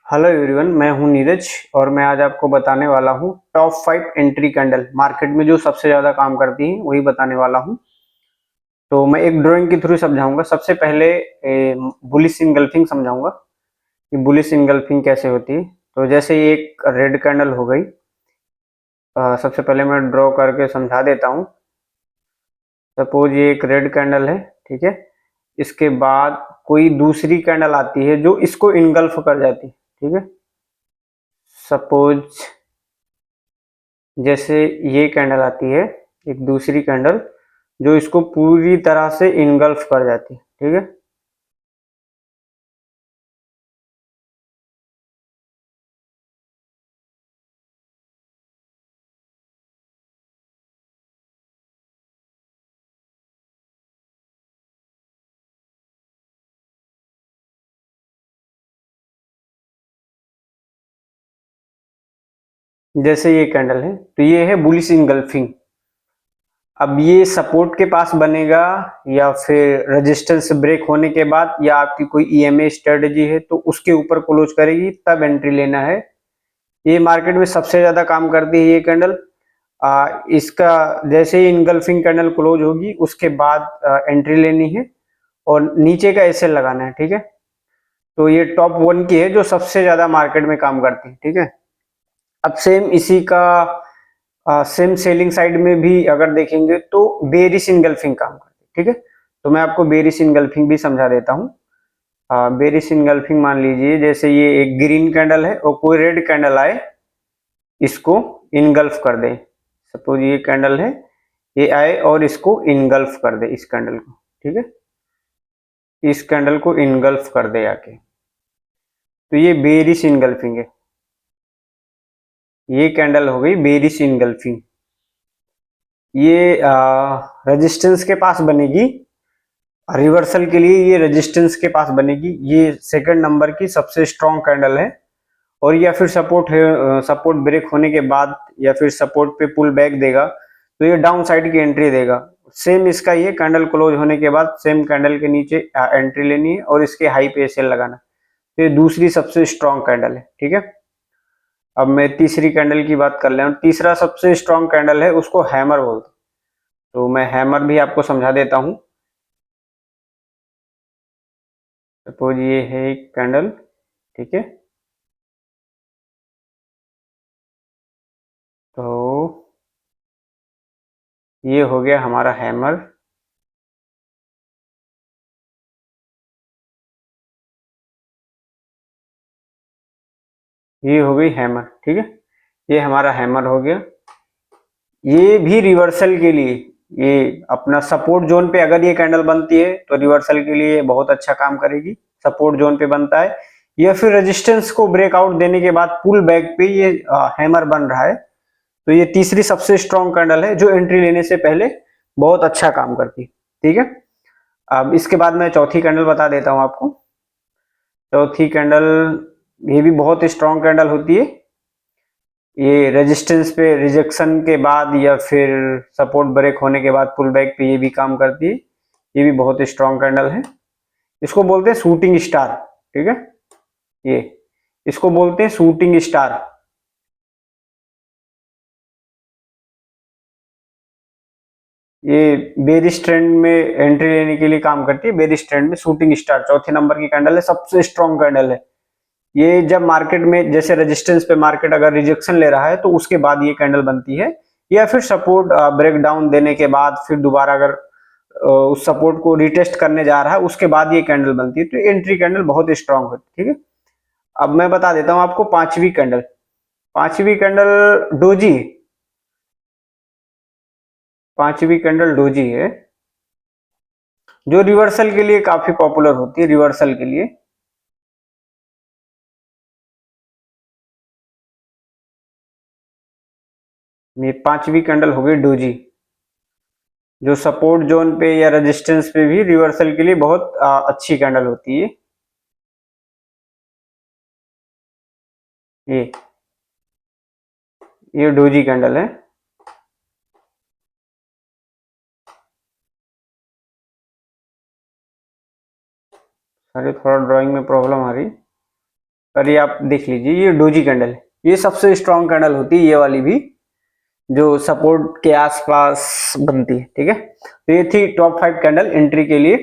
Hello everyone, मैं हूं नीरज और मैं आज आपको बताने वाला हूं टॉप 5 एंट्री कैंडल मार्केट में जो सबसे ज़्यादा काम करती हैं वही बताने वाला हूं। तो मैं एक ड्राइंग के थ्रू समझाऊंगा। सबसे पहले बुलिश इनगल्फिंग समझाऊंगा कि बुलिश इनगल्फिंग कैसे होती है। तो जैसे ये एक रेड कैंडल हो गई। सबसे पहले मैं ड्रॉ करके समझा देता हूं। सपोज ये एक रेड कैंडल है, ठीक है। इसके बाद कोई दूसरी कैंडल आती है जो इसको इनगल्फ कर जाती है, ठीक है। सपोज जैसे ये कैंडल आती है, एक दूसरी कैंडल जो इसको पूरी तरह से इनगल्फ कर जाती है, ठीक है। जैसे ये कैंडल है तो ये है बुलिश इनगल्फिंग। अब ये सपोर्ट के पास बनेगा या फिर रेजिस्टेंस ब्रेक होने के बाद या आपकी कोई ईएमए स्ट्रेटजी है तो उसके ऊपर क्लोज करेगी, तब एंट्री लेना है। ये मार्केट में सबसे ज्यादा काम करती है ये कैंडल। इसका जैसे ही इनगल्फिंग कैंडल क्लोज होगी उसके बाद एंट्री लेनी है और नीचे का एसएल लगाना है, ठीक है। तो ये टॉप 1 की है जो सबसे ज्यादा मार्केट में काम करती है, ठीक है। अब सेम इसी का सेम सेलिंग साइड में भी अगर देखेंगे तो बेरिश इनगल्फिंग काम करती है, ठीक है। तो मैं आपको बेरिश इनगल्फिंग भी समझा देता हूँ। बेरिश इनगल्फिंग मान लीजिए जैसे ये एक ग्रीन कैंडल है और कोई रेड कैंडल आए, इसको इनगल्फ कर दे। सपोज ये कैंडल है, ये आए और इसको इनगल्फ कर दे, इस कैंडल को, ठीक है। इस कैंडल को इनगल्फ कर दे आके, तो ये बेरिश इनगल्फिंग है। ये कैंडल हो गई बेरिश इनगल्फिंग। ये रेजिस्टेंस के पास बनेगी। रिवर्सल के लिए ये रेजिस्टेंस के पास बनेगी। ये सेकंड नंबर की सबसे स्ट्रॉन्ग कैंडल है। और या फिर सपोर्ट है, सपोर्ट ब्रेक होने के बाद या फिर सपोर्ट पे पुल बैक देगा तो ये डाउन साइड की एंट्री देगा। सेम इसका ये कैंडल क्लोज होने के बाद सेम कैंडल के नीचे एंट्री लेनी है और इसके हाई पे सेल लगाना। तो ये दूसरी सबसे स्ट्रॉन्ग कैंडल है, ठीक है। अब मैं तीसरी कैंडल की बात कर ले रहा हूँ। तीसरा सबसे स्ट्रॉन्ग कैंडल है, उसको हैमर बोलते हैं। तो मैं हैमर भी आपको समझा देता हूँ। सपोज ये है एक कैंडल, ठीक है। तो ये हो गया हमारा हैमर। ये हो गई हैमर, ठीक है। ये हमारा हैमर हो गया। ये भी रिवर्सल के लिए, ये अपना सपोर्ट जोन पे अगर ये कैंडल बनती है तो रिवर्सल के लिए बहुत अच्छा काम करेगी। सपोर्ट जोन पे बनता है या फिर रेजिस्टेंस को ब्रेकआउट देने के बाद पुल बैक पे ये हैमर बन रहा है, तो ये तीसरी सबसे स्ट्रॉन्ग कैंडल है जो एंट्री लेने से पहले बहुत अच्छा काम करती है, ठीक है। अब इसके बाद मैं चौथी कैंडल बता देता हूँ आपको। चौथी कैंडल ये भी बहुत स्ट्रॉन्ग कैंडल होती है। ये रेजिस्टेंस पे रिजेक्शन के बाद या फिर सपोर्ट ब्रेक होने के बाद पुल बैक पे ये भी काम करती है। ये भी बहुत स्ट्रॉन्ग कैंडल है। इसको बोलते हैं शूटिंग स्टार, ठीक है। ये इसको बोलते हैं शूटिंग स्टार। ये बेरिश ट्रेंड में एंट्री लेने के लिए काम करती है। बेरिश ट्रेंड में शूटिंग स्टार चौथे नंबर की कैंडल है, सबसे स्ट्रॉन्ग कैंडल है। ये जब मार्केट में जैसे रेजिस्टेंस पे मार्केट अगर रिजेक्शन ले रहा है तो उसके बाद ये कैंडल बनती है, या फिर सपोर्ट ब्रेक डाउन देने के बाद फिर दोबारा अगर उस सपोर्ट को रिटेस्ट करने जा रहा है उसके बाद ये कैंडल बनती है। तो एंट्री कैंडल बहुत स्ट्रांग होती है, ठीक है। अब मैं बता देता हूं आपको पांचवी कैंडल। पांचवी कैंडल डोजी। पांचवी कैंडल डोजी है जो रिवर्सल के लिए काफी पॉपुलर होती है, रिवर्सल के लिए। ये पांचवी कैंडल हो गई डोजी, जो सपोर्ट जोन पे या रेजिस्टेंस पे भी रिवर्सल के लिए बहुत अच्छी कैंडल होती है। ये ये डोजी कैंडल है। अरे थोड़ा ड्राइंग में प्रॉब्लम आ रही। और ये आप देख लीजिए, ये डोजी कैंडल है, ये सबसे स्ट्रॉन्ग कैंडल होती है, ये वाली भी जो सपोर्ट के आसपास बनती है। ठीक है, तो ये थी टॉप 5 कैंडल एंट्री के लिए।